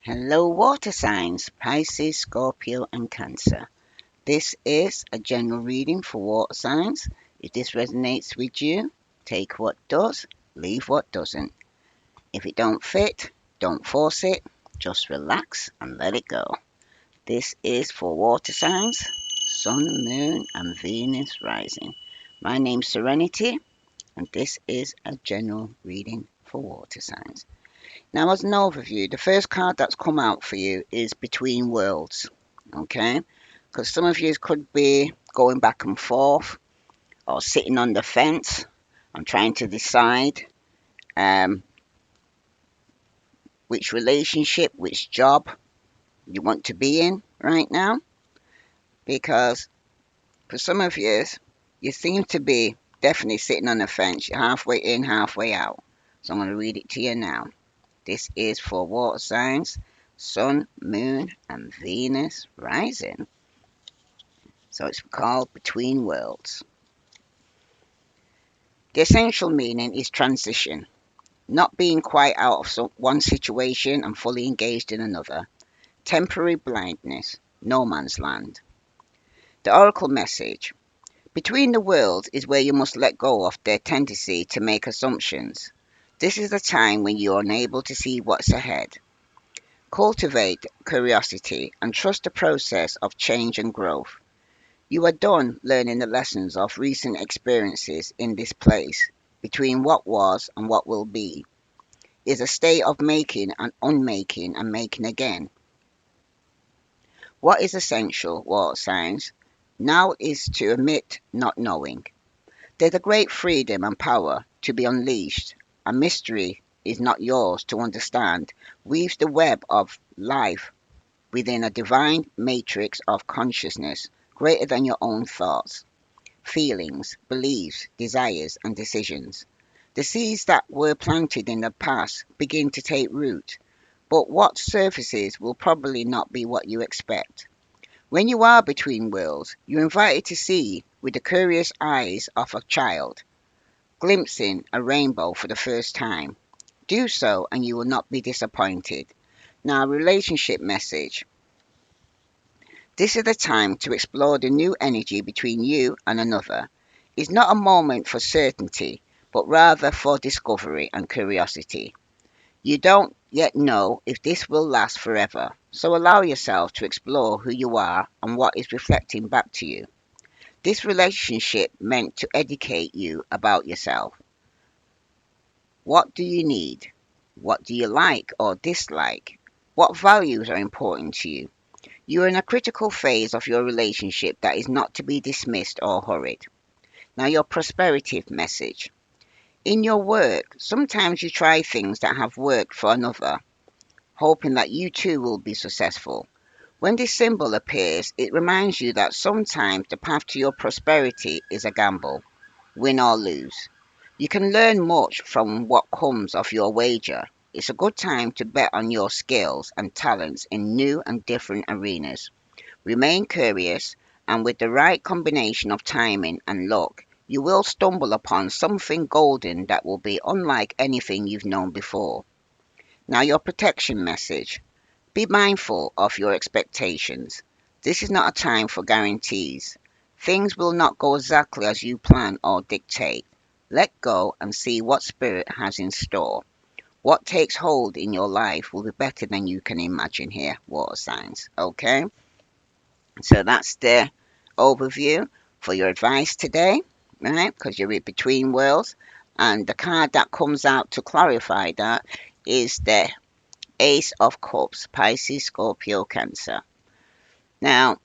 Hello, water signs, Pisces, Scorpio, and Cancer. This is a general reading for water signs. If this resonates with you, take what does, leave what doesn't. If it don't fit, don't force it, just relax and let it go. This is for water signs, Sun, Moon, and Venus rising. My name's Serenity, and this is a general reading for water signs. Now, as an overview, the first card that's come out for you is Between Worlds, okay? Because some of you could be going back and forth or sitting on the fence and trying to decide um, which relationship, which job you want to be in right now. Because for some of you seem to be definitely sitting on the fence. You're halfway in, halfway out. So I'm going to read it to you now. This is for water signs, Sun, Moon, and Venus rising. So it's called Between Worlds. The essential meaning is transition, not being quite out of one situation and fully engaged in another. Temporary blindness, no man's land. The oracle message. Between the worlds is where you must let go of their tendency to make assumptions. This is the time when you are unable to see what's ahead. Cultivate curiosity and trust the process of change and growth. You are done learning the lessons of recent experiences in this place. Between what was and what will be is a state of making and unmaking and making again. What is essential, water signs, now is to admit not knowing. There's a great freedom and power to be unleashed. A mystery is not yours to understand, weaves the web of life within a divine matrix of consciousness greater than your own thoughts, feelings, beliefs, desires, and decisions. The seeds that were planted in the past begin to take root, but what surfaces will probably not be what you expect. When you are between worlds, you're invited to see with the curious eyes of a child, glimpsing a rainbow for the first time. Do so and you will not be disappointed. Now, relationship message. This is the time to explore the new energy between you and another. It's not a moment for certainty, but rather for discovery and curiosity. You don't yet know if this will last forever, so allow yourself to explore who you are and what is reflecting back to you. This relationship meant to educate you about yourself. What do you need? What do you like or dislike? What values are important to you? You are in a critical phase of your relationship that is not to be dismissed or hurried. Now, your prosperity message. In your work, sometimes you try things that have worked for another, hoping that you too will be successful. When this symbol appears, it reminds you that sometimes the path to your prosperity is a gamble, win or lose. You can learn much from what comes of your wager. It's a good time to bet on your skills and talents in new and different arenas. Remain curious, and with the right combination of timing and luck, you will stumble upon something golden that will be unlike anything you've known before. Now, your protection message. Be mindful of your expectations. This is not a time for guarantees. Things will not go exactly as you plan or dictate. Let go and see what Spirit has in store. What takes hold in your life will be better than you can imagine here, water signs. Okay? So that's the overview for your advice today, right? Because you're in between worlds. And the card that comes out to clarify that is the Ace of Cups, Pisces, Scorpio, Cancer. Now,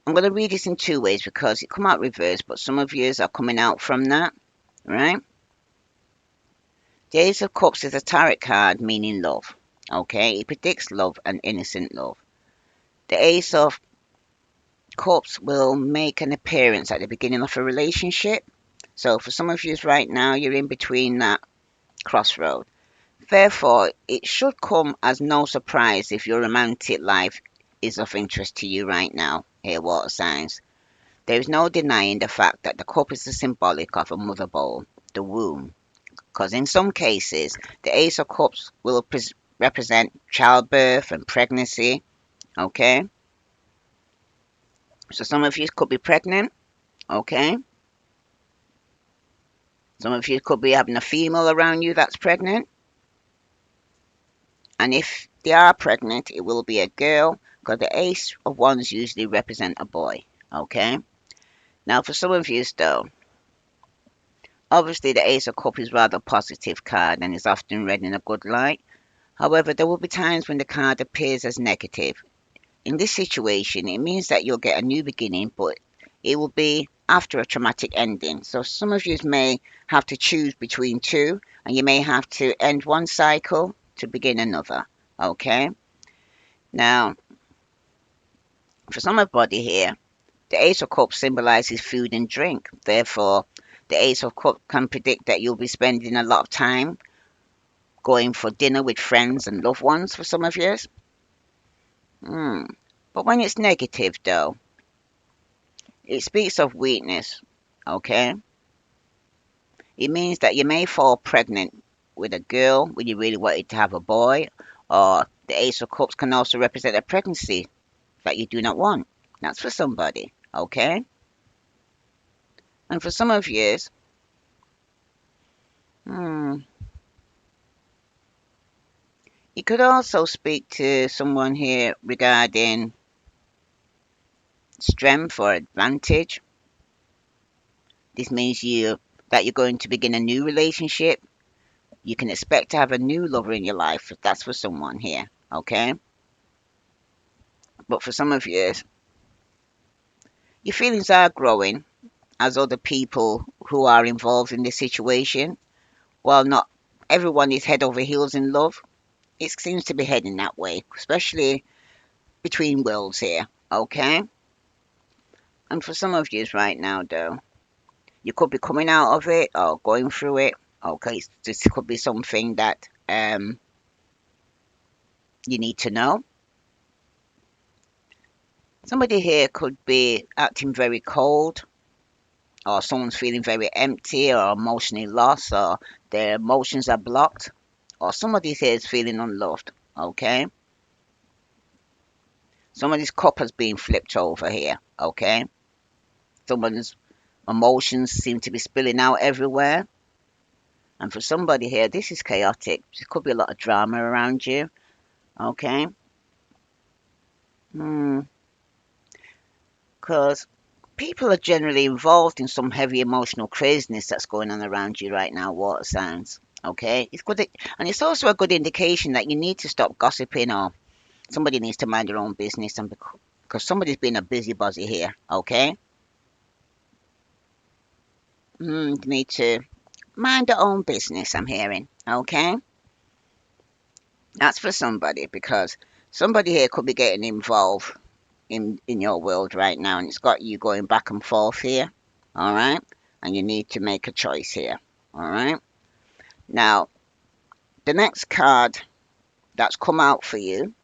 I'm going to read this in two ways because it come out reversed, but some of yous are coming out from that, right? The Ace of Cups is a tarot card meaning love, okay? It predicts love and innocent love. The Ace of Cups will make an appearance at the beginning of a relationship. So for some of you right now, you're in between that crossroad. Therefore, it should come as no surprise if your romantic life is of interest to you right now, here water signs. There is no denying the fact that the cup is the symbolic of a mother bowl, the womb. Because in some cases, the Ace of Cups will represent childbirth and pregnancy. Okay, so some of you could be pregnant. Okay, some of you could be having a female around you that's pregnant. And if they are pregnant, it will be a girl because the Ace of Wands usually represent a boy. Okay. Now, for some of you, though, obviously the Ace of Cups is rather positive card and is often read in a good light. However, there will be times when the card appears as negative. In this situation, it means that you'll get a new beginning, but it will be after a traumatic ending. So some of you may have to choose between two, and you may have to end one cycle to begin another. Okay. Now, for somebody here, the Ace of Cups symbolizes food and drink. Therefore, the Ace of Cups can predict that you'll be spending a lot of time going for dinner with friends and loved ones for some of you. Hmm. But when it's negative, though, it speaks of weakness. Okay? It means that you may fall pregnant with a girl when you really wanted to have a boy, or the Ace of Cups can also represent a pregnancy that you do not want. That's for somebody. Okay? And for some of you, hmm, you could also speak to someone here regarding strength or advantage. This means that you're going to begin a new relationship. You can expect to have a new lover in your life. That's for someone here, okay? But for some of you, your feelings are growing as other people who are involved in this situation. While not everyone is head over heels in love, it seems to be heading that way, especially between worlds here, okay? And for some of you right now, though, you could be coming out of it or going through it. Okay, this could be something that you need to know. Somebody here could be acting very cold, or someone's feeling very empty or emotionally lost, or their emotions are blocked, or somebody here is feeling unloved. Okay, somebody's cup has been flipped over here. Okay, someone's emotions seem to be spilling out everywhere. And for somebody here, this is chaotic. There could be a lot of drama around you. Okay. Hmm. Because people are generally involved in some heavy emotional craziness that's going on around you right now, water signs. Okay. It's good. And it's also a good indication that you need to stop gossiping or somebody needs to mind their own business and because somebody's being a busybody here. Okay. You need to mind their own business, I'm hearing. Okay. That's for somebody because somebody here could be getting involved in your world right now, and it's got you going back and forth here. All right, and you need to make a choice here. All right. Now, the next card that's come out for you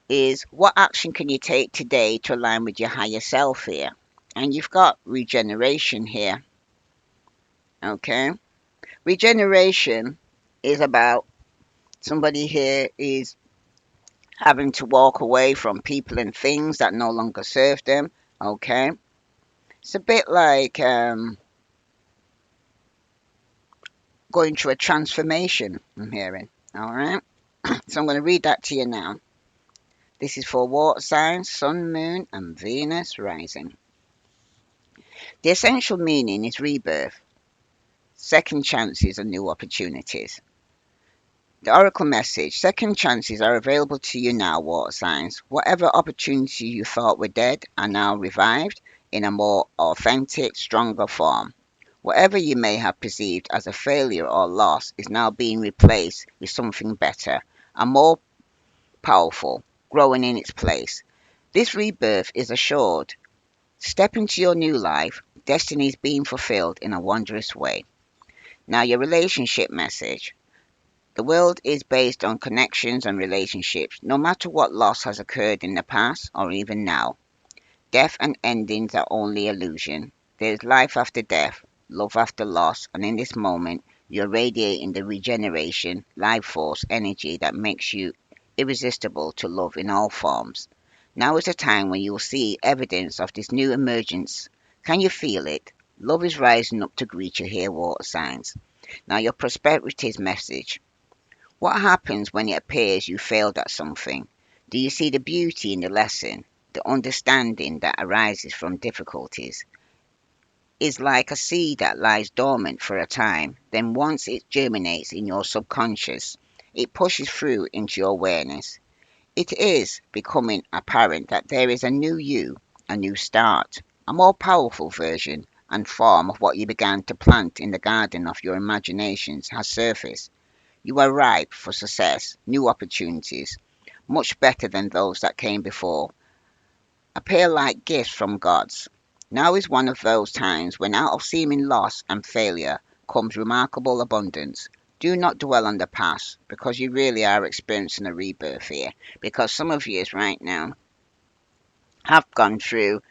is what action can you take today to align with your higher self here? And you've got regeneration here. Okay, regeneration is about somebody here is having to walk away from people and things that no longer serve them. Okay, it's a bit like going through a transformation, I'm hearing. All right. So I'm going to read that to you now. This is for water signs, sun, moon, and Venus rising. The essential meaning is rebirth, second chances, and new opportunities. The oracle message: second chances are available to you now, water signs. Whatever opportunities you thought were dead are now revived in a more authentic, stronger form. Whatever you may have perceived as a failure or loss is now being replaced with something better and more powerful, growing in its place. This rebirth is assured. Step into your new life. Destiny is being fulfilled in a wondrous way. Now, your relationship message. The world is based on connections and relationships, no matter what loss has occurred in the past or even now. Death and endings are only illusion. There is life after death, love after loss, and in this moment, You're radiating the regeneration, life force, energy that makes you irresistible to love in all forms. Now is the time when you will see evidence of this new emergence. Can you feel it? Love is rising up to greet you here, water signs. Now, your prosperity's message. What happens when it appears you failed at something? Do you see the beauty in the lesson? The understanding that arises from difficulties is like a seed that lies dormant for a time. Then, once it germinates in your subconscious, it pushes through into your awareness. It is becoming apparent that there is a new you, a new start, a more powerful version and form of what you began to plant in the garden of your imaginations has surfaced. You are ripe for success, new opportunities, much better than those that came before, appear like gifts from gods. Now is one of those times when out of seeming loss and failure comes remarkable abundance. Do not dwell on the past because you really are experiencing a rebirth here. Because some of you right now have gone through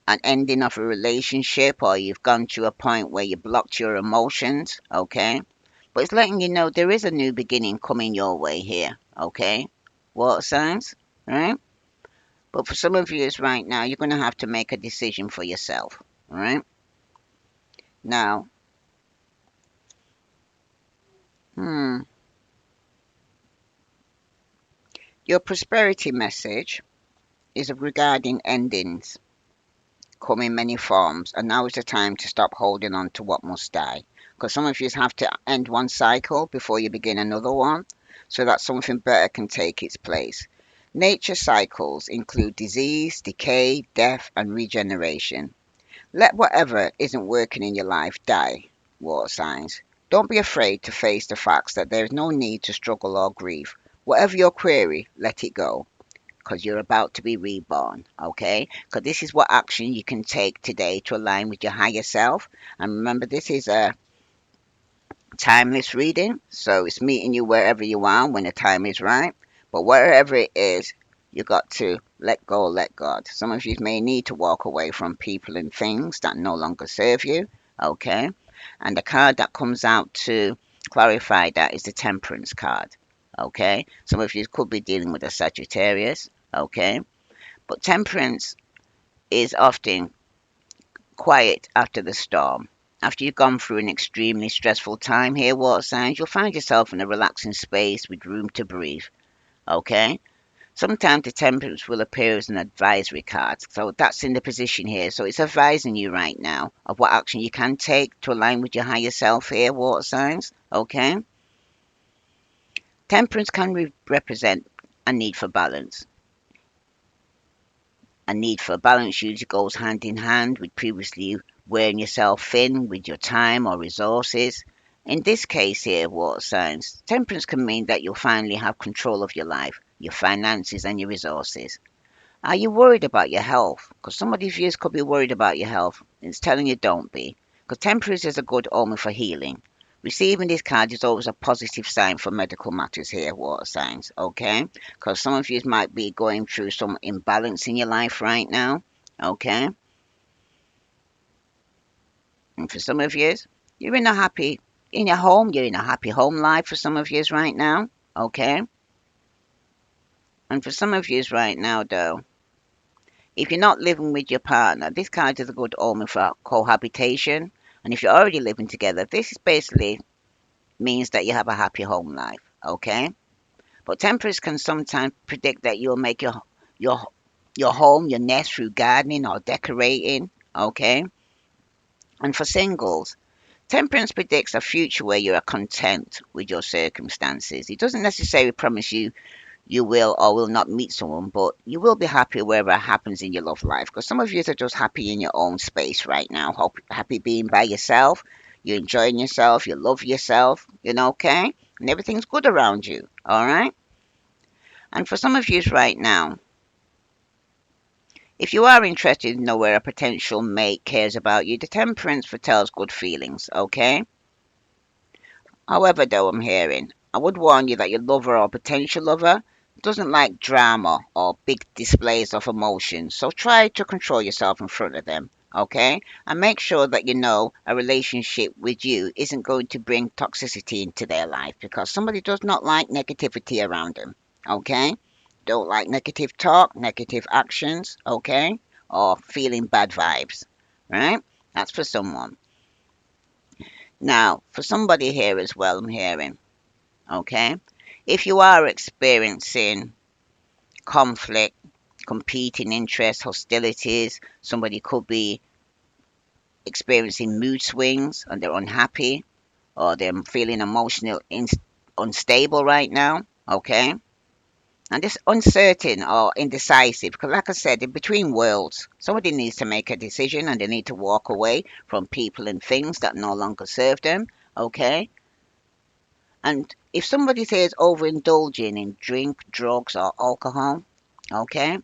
an ending of a relationship or you've gone to a point where you blocked your emotions, okay? But it's letting you know there is a new beginning coming your way here, okay? Water signs, right? But for some of you right now, you're going to have to make a decision for yourself, all right? Now, hmm, your prosperity message is regarding endings come in many forms, and now is the time to stop holding on to what must die. Because some of you have to end one cycle before you begin another one, so that something better can take its place. Nature cycles include disease, decay, death, and regeneration. Let whatever isn't working in your life die, water signs. Don't be afraid to face the facts that there is no need to struggle or grieve. Whatever your query, let it go because you're about to be reborn, okay? Because this is what action you can take today to align with your higher self. And remember, this is a timeless reading, so it's meeting you wherever you are when the time is right. But wherever it is, you got to let go, let God. Some of you may need to walk away from people and things that no longer serve you, okay? And the card that comes out to clarify that is the Temperance card, okay? Some of you could be dealing with a Sagittarius, okay? But temperance is often quiet after the storm. After you've gone through an extremely stressful time here, water signs, you'll find yourself in a relaxing space with room to breathe. Okay? Sometimes the temperance will appear as an advisory card. So that's in the position here. So it's advising you right now of what action you can take to align with your higher self here, water signs. Okay? Temperance can represent a need for balance. A need for balance usually goes hand in hand with previously wearing yourself thin with your time or resources. In this case here, water signs, temperance can mean that you'll finally have control of your life, your finances, and your resources. Are you worried about your health? Because some of these viewers could be worried about your health. It's telling you don't be. Because temperance is a good omen for healing. Receiving this card is always a positive sign for medical matters here, water signs, okay? Because some of you might be going through some imbalance in your life right now, okay? And for some of you, you're in a happy, in your home, you're in a happy home life for some of you right now, okay? And for some of you right now, though, if you're not living with your partner, this card is a good omen for cohabitation. And if you're already living together, this basically means that you have a happy home life, okay? But temperance can sometimes predict that you'll make your your home, your nest through gardening or decorating, okay? And for singles, temperance predicts a future where you are content with your circumstances. It doesn't necessarily promise you will or will not meet someone, but you will be happy wherever it happens in your love life. Because some of you are just happy in your own space right now, happy being by yourself. You're enjoying yourself, you love yourself, okay? And everything's good around you, all right? And for some of you right now, if you are interested to know where a potential mate cares about you, the temperance foretells good feelings, okay? However, though, I'm hearing, I would warn you that your lover or potential lover doesn't like drama or big displays of emotion, so try to control yourself in front of them, okay? And make sure that you know a relationship with you isn't going to bring toxicity into their life because somebody does not like negativity around them, okay? Don't like negative talk, negative actions, okay? Or feeling bad vibes, right? That's for someone. Now, for somebody here as well, I'm hearing, okay? If you are experiencing conflict, competing interests, hostilities, somebody could be experiencing mood swings and they're unhappy or they're feeling unstable right now, okay? And just uncertain or indecisive, because like I said, in between worlds, somebody needs to make a decision and they need to walk away from people and things that no longer serve them, okay? And if somebody says overindulging in drink, drugs, or alcohol, okay,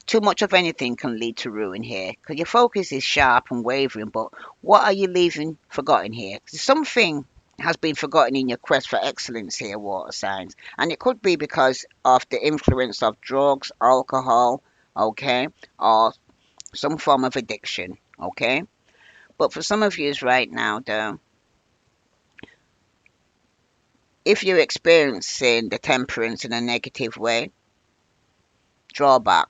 too much of anything can lead to ruin here because your focus is sharp and wavering. But what are you leaving forgotten here? Something has been forgotten in your quest for excellence here, water signs. And it could be because of the influence of drugs, alcohol, okay, or some form of addiction, okay. But for some of you right now, though, if you're experiencing the temperance in a negative way, drawback.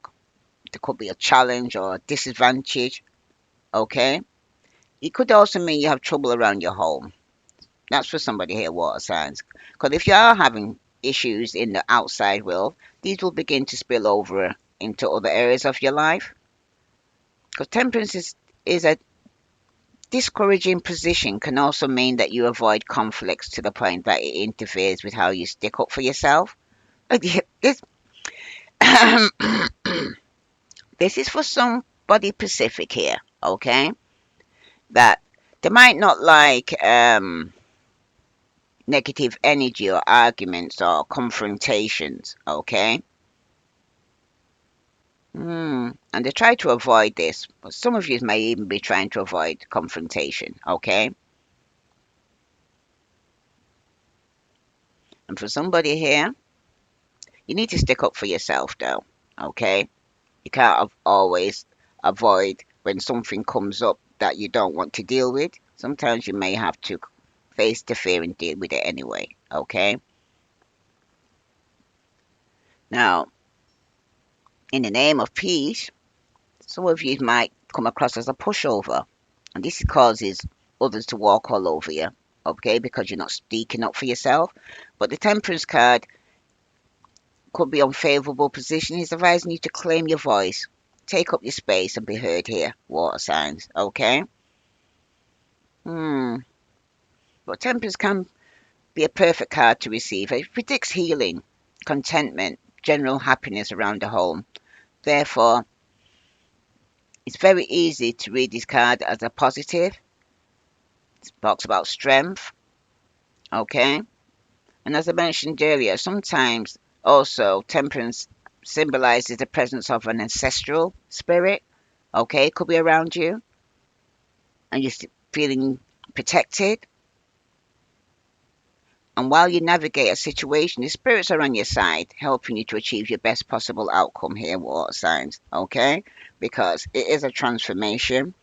There could be a challenge or a disadvantage, okay? It could also mean you have trouble around your home. That's for somebody here, water signs. Because if you are having issues in the outside world, these will begin to spill over into other areas of your life. Because is a discouraging position can also mean that you avoid conflicts to the point that it interferes with how you stick up for yourself. This, this is for somebody Pacific here, okay? That they might not like negative energy or arguments or confrontations, okay? And they try to avoid this, but some of you may even be trying to avoid confrontation, okay? And for somebody here, you need to stick up for yourself, though, okay? You can't always avoid when something comes up that you don't want to deal with. Sometimes you may have to face the fear and deal with it anyway, okay? Now, in the name of peace, some of you might come across as a pushover, and this causes others to walk all over you, okay, because you're not speaking up for yourself. But the Temperance card could be unfavorable position. It's advising you to claim your voice, take up your space, and be heard here, water signs, okay? Hmm. But Temperance can be a perfect card to receive. It predicts healing, contentment, general happiness around the home. Therefore, it's very easy to read this card as a positive. It talks about strength, okay? And as I mentioned earlier, sometimes also temperance symbolizes the presence of an ancestral spirit, okay? Could be around you and you're feeling protected. And while you navigate a situation, the spirits are on your side, helping you to achieve your best possible outcome here, water signs, okay? Because it is a transformation.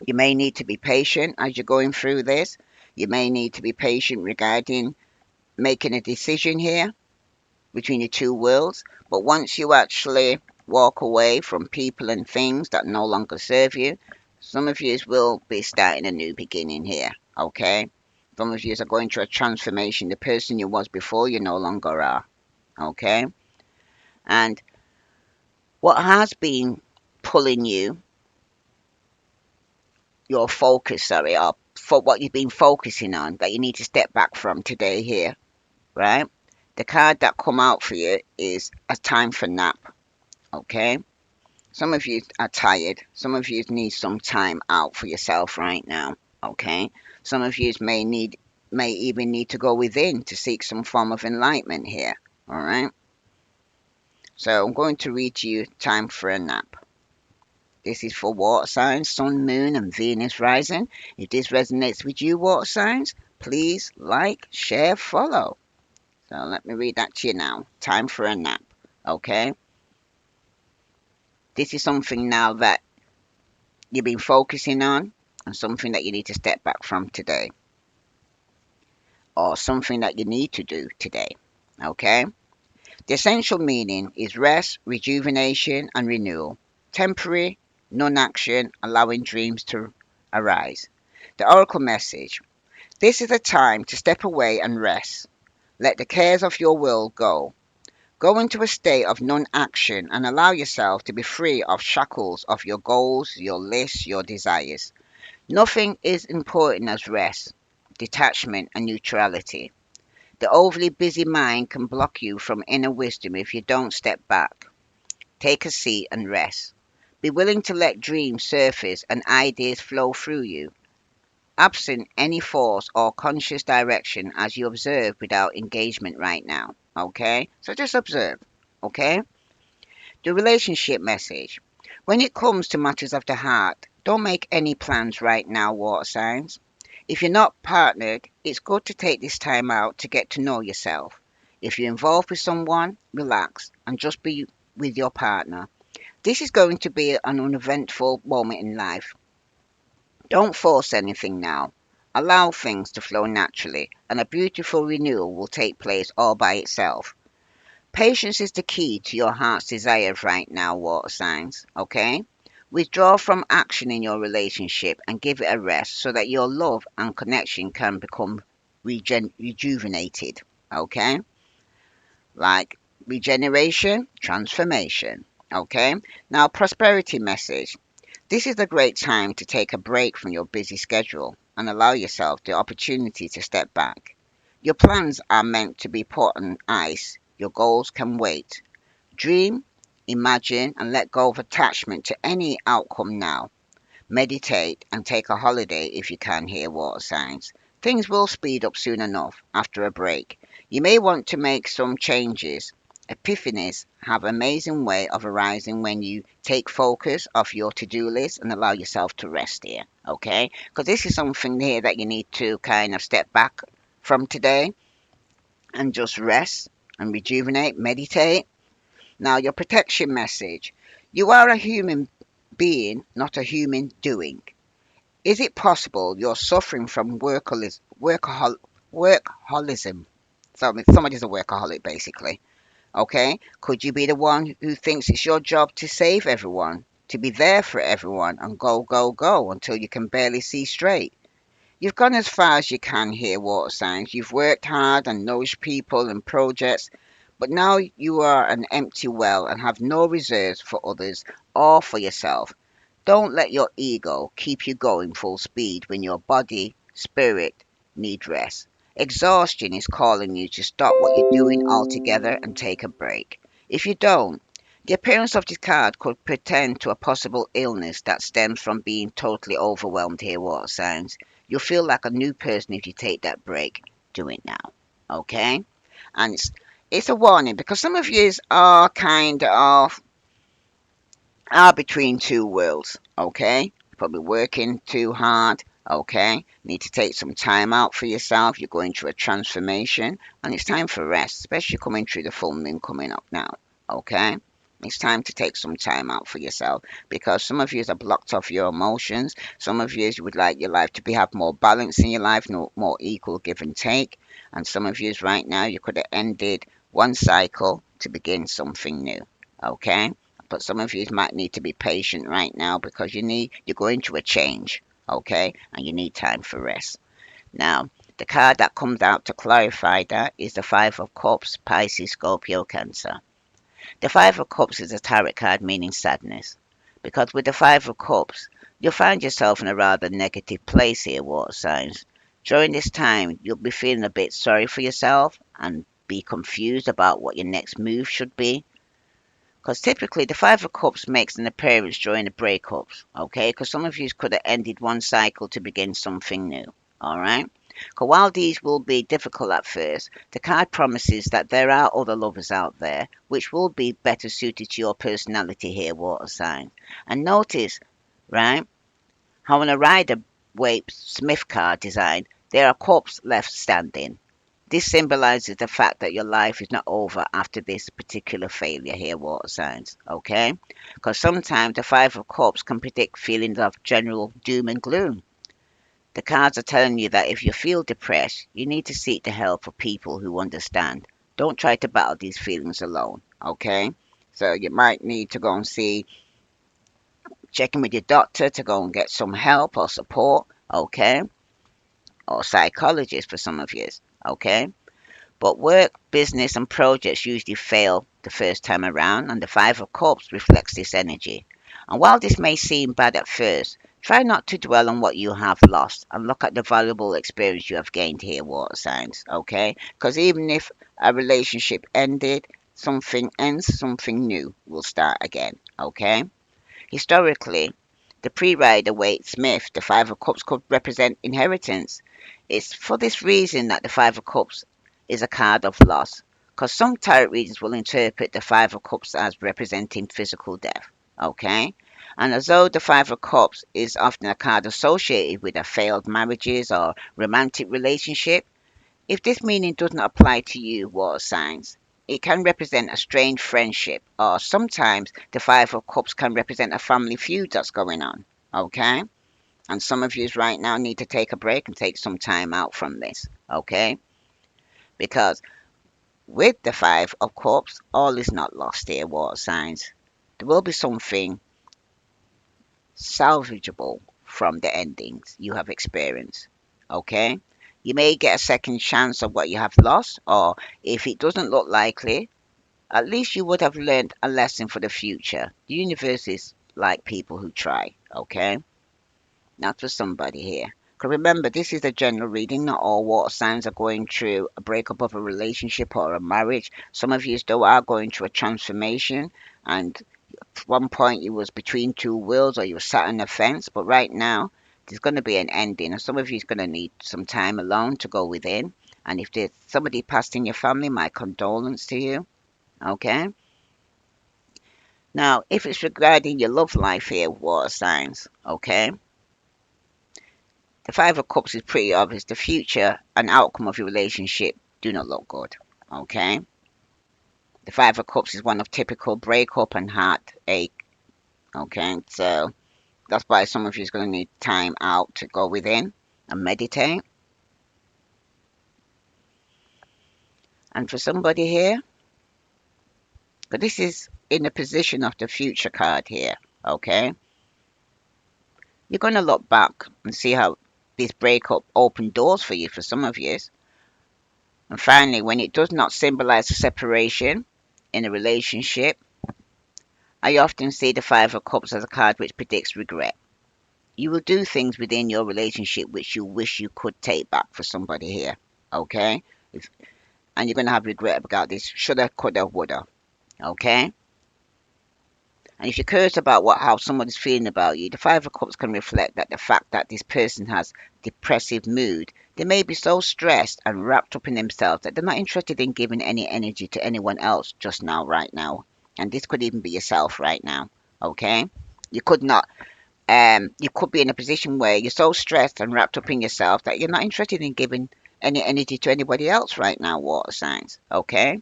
You may need to be patient as you're going through this. You may need to be patient regarding making a decision here between the two worlds. But once you actually walk away from people and things that no longer serve you, some of you will be starting a new beginning here, okay? Some of you are going through a transformation. The person you was before, you no longer are, okay? And what has been pulling you, your focus, sorry, or for what you've been focusing on that you need to step back from today here, right? The card that come out for you is a time for nap, okay? Some of you are tired. Some of you need some time out for yourself right now, okay? Some of you may even need to go within to seek some form of enlightenment here, all right? So I'm going to read to you time for a nap. This is for water signs, sun, moon, and Venus rising. If this resonates with you, water signs, please like, share, follow. So let me read that to you now. Time for a nap, okay? This is something now that you've been focusing on and something that you need to step back from today, or something that you need to do today. Okay? The essential meaning is rest, rejuvenation, and renewal. Temporary, non action, allowing dreams to arise. The Oracle message: this is a time to step away and rest. Let the cares of your world go. Go into a state of non action and allow yourself to be free of shackles of your goals, your lists, your desires. Nothing is important as rest, detachment, and neutrality. The overly busy mind can block you from inner wisdom if you don't step back, take a seat, and rest. Be willing to let dreams surface and ideas flow through you, absent any force or conscious direction as you observe without engagement right now. Okay? So just observe. Okay? The relationship message. When it comes to matters of the heart, don't make any plans right now, water signs. If you're not partnered, it's good to take this time out to get to know yourself. If you're involved with someone, relax and just be with your partner. This is going to be an uneventful moment in life. Don't force anything now. Allow things to flow naturally, and a beautiful renewal will take place all by itself. Patience is the key to your heart's desires right now, water signs, okay? Withdraw from action in your relationship and give it a rest so that your love and connection can become rejuvenated, okay? Like regeneration, transformation, okay? Now, prosperity message. This is a great time to take a break from your busy schedule and allow yourself the opportunity to step back. Your plans are meant to be put on ice. Your goals can wait. Dream, imagine, and let go of attachment to any outcome now. Meditate and take a holiday if you can hear water signs. Things will speed up soon enough after a break. You may want to make some changes. Epiphanies have an amazing way of arising when you take focus off your to-do list and allow yourself to rest here, okay? Because this is something here that you need to kind of step back from today and just rest and rejuvenate, meditate. Now, your protection message. You are a human being, not a human doing. Is it possible you're suffering from workaholism? Somebody's a workaholic, basically. Okay? Could you be the one who thinks it's your job to save everyone, to be there for everyone, and go, go, go until you can barely see straight? You've gone as far as you can here, water signs. You've worked hard and nourished people and projects, but now you are an empty well and have no reserves for others or for yourself. Don't let your ego keep you going full speed when your body, spirit need rest. Exhaustion is calling you to stop what you're doing altogether and take a break. If you don't, the appearance of this card could pretend to a possible illness that stems from being totally overwhelmed here, water signs. You'll feel like a new person if you take that break. Do it now. Okay? And it's a warning because some of you are kind of are between two worlds, okay? Probably working too hard, okay? Need to take some time out for yourself. You're going through a transformation, and it's time for rest, especially coming through the full moon coming up now, okay? It's time to take some time out for yourself because some of you are blocked off your emotions. Some of you would like your life to have more balance in your life, more equal give and take. And some of you right now, you could have ended one cycle to begin something new, okay? But some of you might need to be patient right now because you're going through a change, okay? And you need time for rest. Now, the card that comes out to clarify that is the Five of Cups, Pisces, Scorpio, Cancer. The Five of Cups is a tarot card meaning sadness. Because with the Five of Cups, you'll find yourself in a rather negative place here, water signs. During this time, you'll be feeling a bit sorry for yourself and be confused about what your next move should be. Because typically the Five of Cups makes an appearance during the breakups, okay? Because some of you could have ended one cycle to begin something new, all right? Because while these will be difficult at first, the card promises that there are other lovers out there which will be better suited to your personality here, water sign. And notice, right, how on a Rider Waite Smith card design, there are cups left standing. This symbolizes the fact that your life is not over after this particular failure here, water signs, okay? Because sometimes the Five of Cups can predict feelings of general doom and gloom. The cards are telling you that if you feel depressed, you need to seek the help of people who understand. Don't try to battle these feelings alone, okay? So you might need to go and check in with your doctor to go and get some help or support, okay? Or psychologist for some of you, okay? But work, business, and projects usually fail the first time around, and the Five of Cups reflects this energy. And while this may seem bad at first, try not to dwell on what you have lost and look at the valuable experience you have gained here, water signs, okay? Because even if a relationship ended, something ends, something new will start again, okay? Historically, the pre-Rider-Waite Smith, the Five of Cups could represent inheritance. It's for this reason that the Five of Cups is a card of loss, because some tarot readers will interpret the Five of Cups as representing physical death. Okay? And although the Five of Cups is often a card associated with a failed marriages or romantic relationship, if this meaning doesn't apply to you, water signs, it can represent a strained friendship, or sometimes the Five of Cups can represent a family feud that's going on. Okay? And some of you right now need to take a break and take some time out from this. Okay? Because with the Five of Cups, all is not lost here, water signs. There will be something salvageable from the endings you have experienced. Okay? You may get a second chance of what you have lost, or if it doesn't look likely, at least you would have learned a lesson for the future. The universe is like people who try, okay? Not for somebody here. Because remember, this is a general reading. Not all water signs are going through a breakup of a relationship or a marriage. Some of you still are going through a transformation, and at one point you was between two worlds or you were sat on the fence, but right now there's going to be an ending, and some of you is going to need some time alone to go within. And if there's somebody passed in your family, my condolence to you, okay? Now, if it's regarding your love life here, water signs, okay? The Five of Cups is pretty obvious. The future and outcome of your relationship do not look good, okay? The Five of Cups is one of typical breakup and heartache, okay? So that's why some of you is going to need time out to go within and meditate. And for somebody here, but this is in the position of the future card here, okay? You're going to look back and see how this breakup opened doors for you for some of you. And finally, when it does not symbolize a separation in a relationship, I often see the Five of Cups as a card which predicts regret. You will do things within your relationship which you wish you could take back for somebody here. Okay? And you're going to have regret about this. Shoulda, coulda, woulda. Okay? And if you're curious about how someone is feeling about you, the Five of Cups can reflect that the fact that this person has depressive mood. They may be so stressed and wrapped up in themselves that they're not interested in giving any energy to anyone else just now, right now. And this could even be yourself right now. Okay? You could not you could be in a position where you're so stressed and wrapped up in yourself that you're not interested in giving any energy to anybody else right now, water signs. Okay?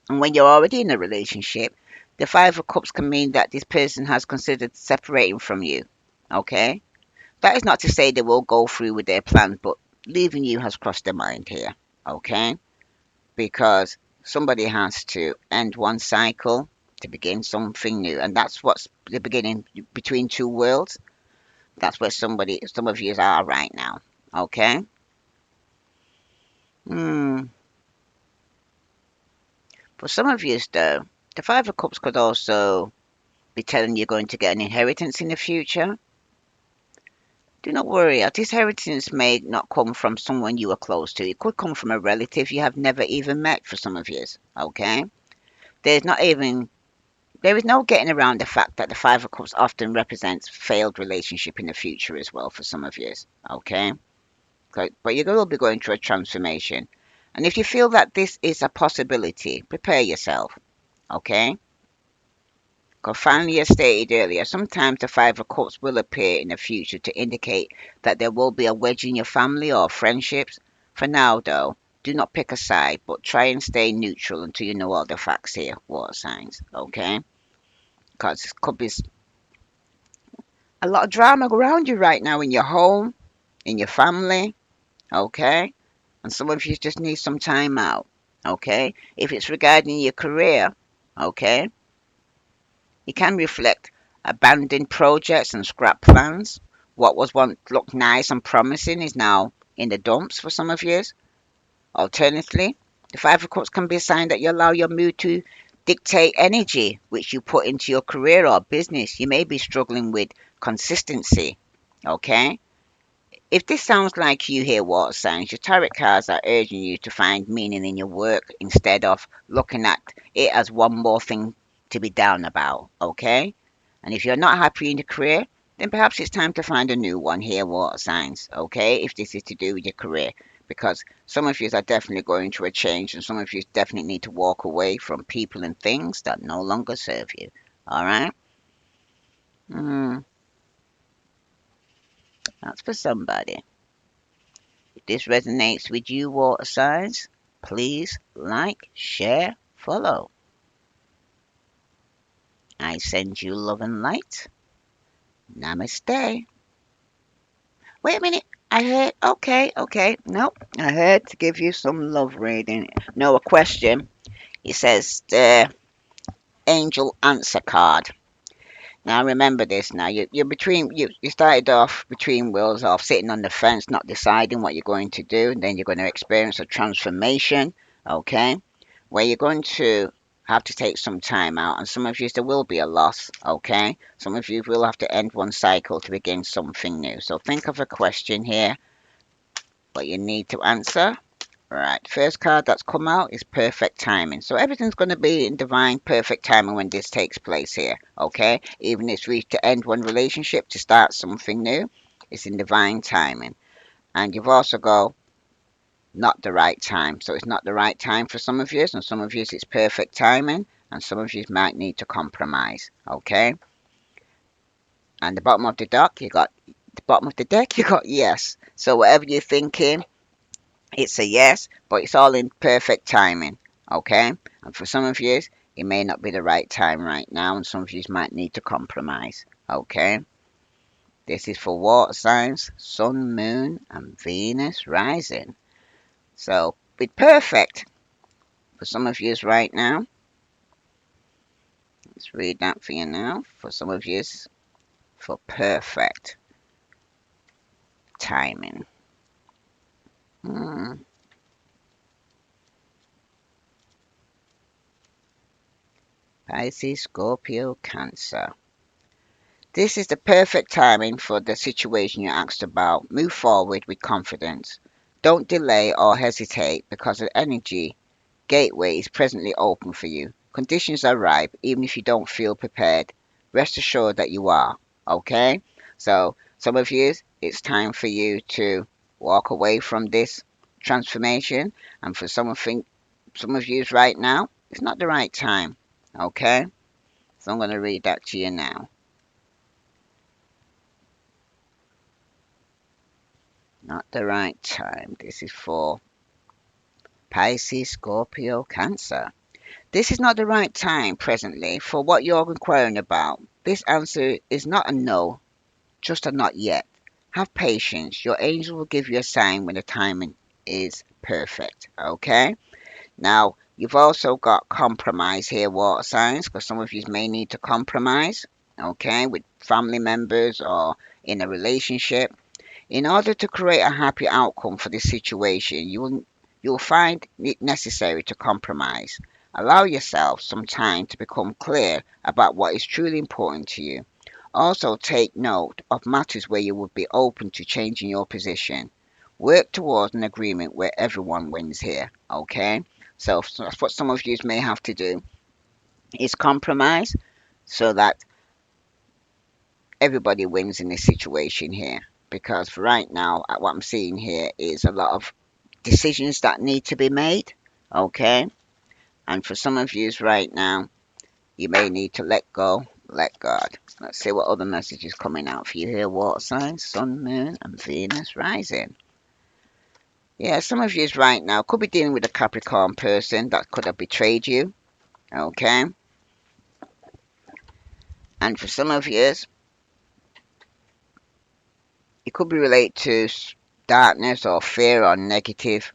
And when you're already in a relationship, the Five of Cups can mean that this person has considered separating from you. Okay? That is not to say they will go through with their plans, but leaving you has crossed their mind here. Okay? Because somebody has to end one cycle to begin something new. And that's what's the beginning between two worlds. That's where some of you are right now. Okay? Hmm. For some of you, though, the Five of Cups could also be telling you're going to get an inheritance in the future. Do not worry, this inheritance may not come from someone you are close to. It could come from a relative you have never even met for some of you. Okay? There's not even there is no getting around the fact that the Five of Cups often represents failed relationship in the future as well for some of you. Okay? But you're going to be going through a transformation. And if you feel that this is a possibility, prepare yourself. Okay? Because finally, as stated earlier, sometimes the Five of Cups will appear in the future to indicate that there will be a wedge in your family or friendships. For now, though, do not pick a side, but try and stay neutral until you know all the facts here, water signs, okay? Because it could be a lot of drama around you right now in your home, in your family, okay? And some of you just need some time out, okay? If it's regarding your career, okay, you can reflect abandoned projects and scrap plans. What was once looked nice and promising is now in the dumps for some of you. Alternatively, the Five of Cups can be a sign that you allow your mood to dictate energy which you put into your career or business. You may be struggling with consistency, okay? If this sounds like you hear water signs, your tarot cards are urging you to find meaning in your work instead of looking at it as one more thing to be down about, okay? And if you're not happy in your career, then perhaps it's time to find a new one here, water signs, okay? If this is to do with your career. Because some of you are definitely going through a change, and some of you definitely need to walk away from people and things that no longer serve you, alright? That's for somebody. If this resonates with you, water signs, please like, share, follow. I send you love and light. Namaste. Wait a minute. I heard. Okay, okay. Nope. I heard to give you some love reading. No, a question. It says the angel answer card. Now remember this. Now you're between you started off between wheels off sitting on the fence, not deciding what you're going to do. And then you're going to experience a transformation. Okay, where you're going to have to take some time out, and some of you there will be a loss. Okay, some of you will have to end one cycle to begin something new. So think of a question here, what you need to answer. Right, first card that's come out is perfect timing. So everything's going to be in divine perfect timing when this takes place here, okay? Even if it's to end one relationship, to start something new, it's in divine timing. And you've also got not the right time. So it's not the right time for some of you, and some of you it's perfect timing, and some of you might need to compromise, okay? And the bottom of the deck, you got yes. So whatever you're thinking, it's a yes, but it's all in perfect timing, okay? And for some of you, it may not be the right time right now, and some of you might need to compromise, okay? This is for water signs, Sun, Moon, and Venus rising. So, with perfect for some of you right now, let's read that for you now. For some of you, for perfect timing. Hmm. Pisces, Scorpio, Cancer. This is the perfect timing for the situation you asked about. Move forward with confidence. Don't delay or hesitate because the energy gateway is presently open for you. Conditions are ripe even if you don't feel prepared. Rest assured that you are. Okay? So, some of you, it's time for you to walk away from this transformation. And for some of you right now, it's not the right time. Okay? So I'm going to read that to you now. Not the right time. This is for Pisces, Scorpio, Cancer. This is not the right time presently for what you're inquiring about. This answer is not a no, just a not yet. Have patience. Your angel will give you a sign when the timing is perfect. Okay? Now, you've also got compromise here, water signs, because some of you may need to compromise, okay, with family members or in a relationship. In order to create a happy outcome for this situation, you'll find it necessary to compromise. Allow yourself some time to become clear about what is truly important to you. Also, take note of matters where you would be open to changing your position. Work towards an agreement where everyone wins here, okay? So that's what some of you may have to do is compromise so that everybody wins in this situation here. Because for right now, what I'm seeing here is a lot of decisions that need to be made, okay? And for some of you right now, you may need to let go, let God. Let's see what other message is coming out for you here. Water signs, Sun, Moon, and Venus rising. Yeah, some of you right now could be dealing with a Capricorn person that could have betrayed you. Okay. And for some of you, it could be related to darkness or fear or negative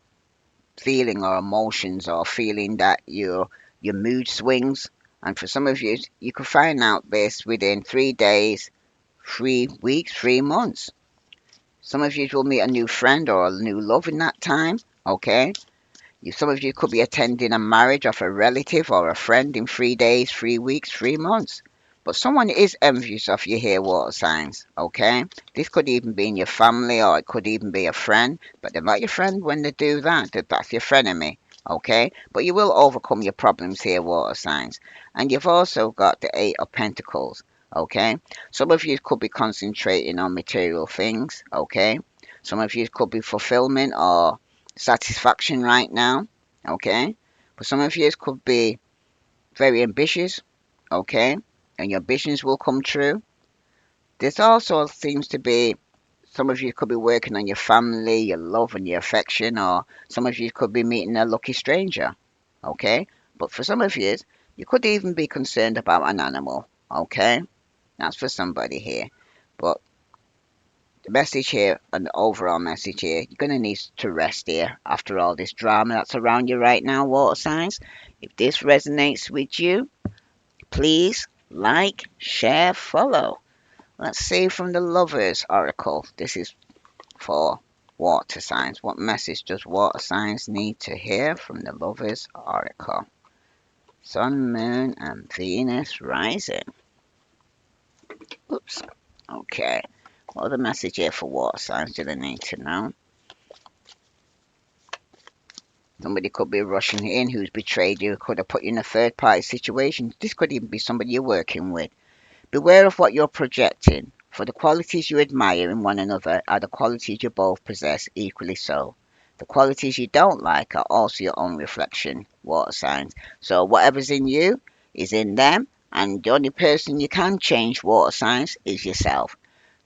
feeling or emotions or feeling that your mood swings. And for some of you, you could find out this within 3 days, 3 weeks, 3 months. Some of you will meet a new friend or a new love in that time. Okay. Some of you could be attending a marriage of a relative or a friend in 3 days, 3 weeks, 3 months. But someone is envious of you here, water signs, okay? This could even be in your family or it could even be a friend, but they're not your friend when they do that. That's your frenemy, okay? But you will overcome your problems here, water signs. And you've also got the Eight of Pentacles, okay? Some of you could be concentrating on material things, okay? Some of you could be fulfillment or satisfaction right now, okay? But some of you could be very ambitious, okay? And your ambitions will come true. This also seems to be some of you could be working on your family, your love, and your affection, or some of you could be meeting a lucky stranger, okay? But for some of you could even be concerned about an animal, okay? That's for somebody here. But the message here and the overall message here, you're going to need to rest here after all this drama that's around you right now, water signs. If this resonates with you, please like, share, follow. Let's see from the Lovers Oracle. This is for water signs. What message does water signs need to hear from the Lovers Oracle? Sun, Moon, and Venus rising. Oops. Okay. What other message here for water signs do they need to know? Somebody could be rushing in who's betrayed you, could have put you in a third party situation. This could even be somebody you're working with. Beware of what you're projecting, for the qualities you admire in one another are the qualities you both possess equally so. The qualities you don't like are also your own reflection, water signs. So whatever's in you is in them, and the only person you can change, water signs, is yourself.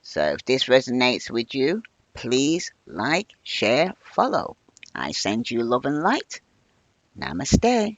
So if this resonates with you, please like, share, follow. I send you love and light. Namaste.